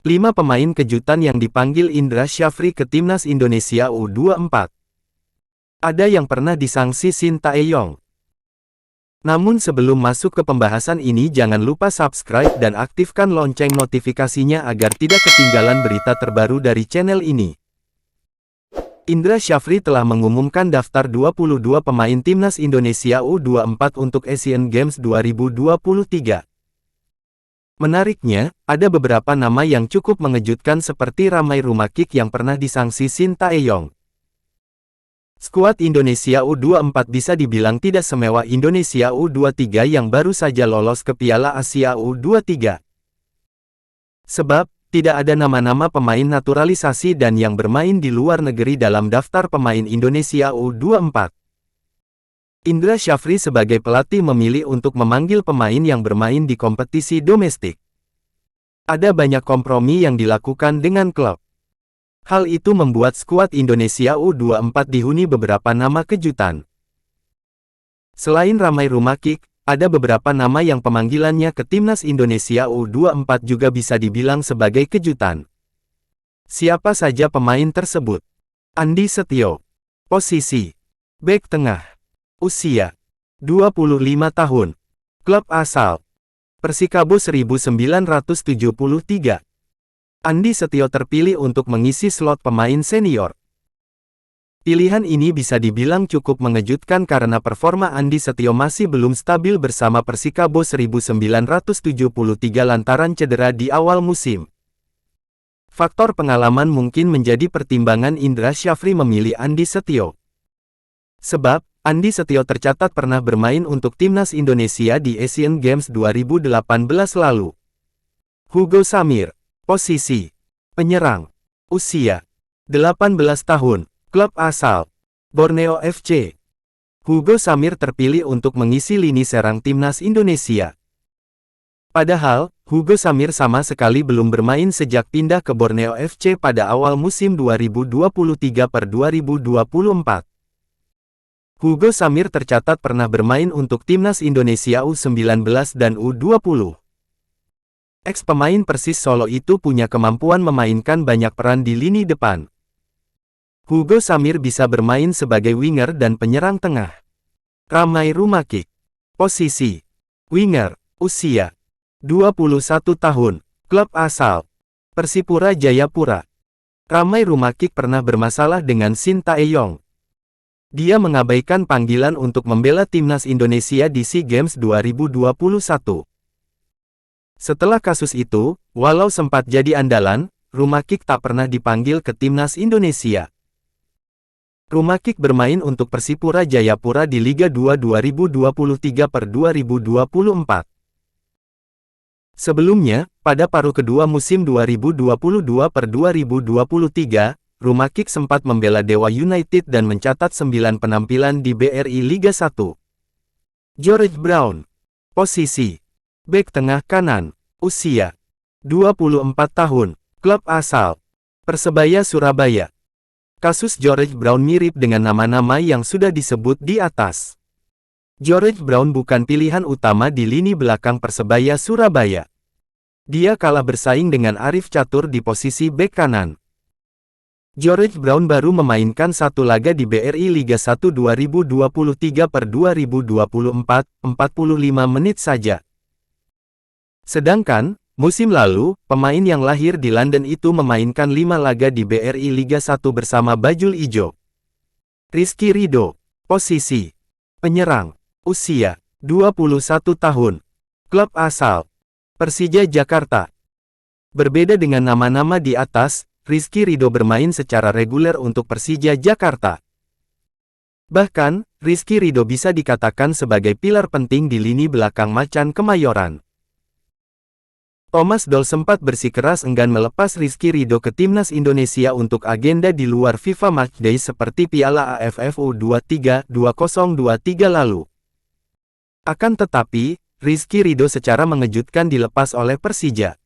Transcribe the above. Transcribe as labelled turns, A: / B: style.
A: 5 pemain kejutan yang dipanggil Indra Syafri ke Timnas Indonesia U24. Ada yang pernah disangsi Shin Tae-yong. Namun sebelum masuk ke pembahasan ini, jangan lupa subscribe dan aktifkan lonceng notifikasinya agar tidak ketinggalan berita terbaru dari channel ini. Indra Syafri telah mengumumkan daftar 22 pemain Timnas Indonesia U24 untuk Asian Games 2023. Menariknya, ada beberapa nama yang cukup mengejutkan seperti Ramai Rumakik yang pernah disangsi Shin Tae-yong. Skuad Indonesia U24 bisa dibilang tidak semewah Indonesia U23 yang baru saja lolos ke Piala Asia U23. Sebab, tidak ada nama-nama pemain naturalisasi dan yang bermain di luar negeri dalam daftar pemain Indonesia U24. Indra Syafri sebagai pelatih memilih untuk memanggil pemain yang bermain di kompetisi domestik. Ada banyak kompromi yang dilakukan dengan klub. Hal itu membuat skuad Indonesia U24 dihuni beberapa nama kejutan. Selain Ramai Rumakik, ada beberapa nama yang pemanggilannya ke Timnas Indonesia U24 juga bisa dibilang sebagai kejutan. Siapa saja pemain tersebut? Andi Setio. Posisi bek tengah. Usia 25 tahun. Klub asal Persikabo 1973. Andi Setio terpilih untuk mengisi slot pemain senior. Pilihan ini bisa dibilang cukup mengejutkan karena performa Andi Setio masih belum stabil bersama Persikabo 1973 lantaran cedera di awal musim. Faktor pengalaman mungkin menjadi pertimbangan Indra Syafri memilih Andi Setio. Sebab, Andi Setio tercatat pernah bermain untuk Timnas Indonesia di Asian Games 2018 lalu. Hugo Samir. Posisi penyerang. Usia 18 tahun. Klub asal Borneo FC. Hugo Samir terpilih untuk mengisi lini serang Timnas Indonesia. Padahal, Hugo Samir sama sekali belum bermain sejak pindah ke Borneo FC pada awal musim 2023/2024. Hugo Samir tercatat pernah bermain untuk Timnas Indonesia U19 dan U20. Ex-pemain Persis Solo itu punya kemampuan memainkan banyak peran di lini depan. Hugo Samir bisa bermain sebagai winger dan penyerang tengah. Ramai Rumakik. Posisi winger. Usia 21 tahun. Klub asal Persipura Jayapura. Ramai Rumakik pernah bermasalah dengan Shin Tae-yong. Dia mengabaikan panggilan untuk membela Timnas Indonesia di SEA Games 2021. Setelah kasus itu, walau sempat jadi andalan, Rumakik tak pernah dipanggil ke Timnas Indonesia. Rumakik bermain untuk Persipura Jayapura di Liga 2 2023/2024. Sebelumnya, pada paruh kedua musim 2022/2023, Rumakik sempat membela Dewa United dan mencatat 9 penampilan di BRI Liga 1. George Brown. Posisi bek tengah kanan. Usia 24 tahun. Klub asal Persebaya Surabaya. Kasus George Brown mirip dengan nama-nama yang sudah disebut di atas. George Brown bukan pilihan utama di lini belakang Persebaya Surabaya. Dia kalah bersaing dengan Arif Catur di posisi bek kanan. George Brown baru memainkan satu laga di BRI Liga 1 2023/2024, 45 menit saja. Sedangkan, musim lalu, pemain yang lahir di London itu memainkan 5 laga di BRI Liga 1 bersama Bajul Ijo. Rizky Ridho. Posisi penyerang. Usia 21 tahun. Klub asal Persija Jakarta. Berbeda dengan nama-nama di atas, Rizky Ridho bermain secara reguler untuk Persija Jakarta. Bahkan, Rizky Ridho bisa dikatakan sebagai pilar penting di lini belakang Macan Kemayoran. Thomas Doll sempat bersikeras enggan melepas Rizky Ridho ke Timnas Indonesia untuk agenda di luar FIFA Matchday seperti Piala AFF U23 2023 lalu. Akan tetapi, Rizky Ridho secara mengejutkan dilepas oleh Persija.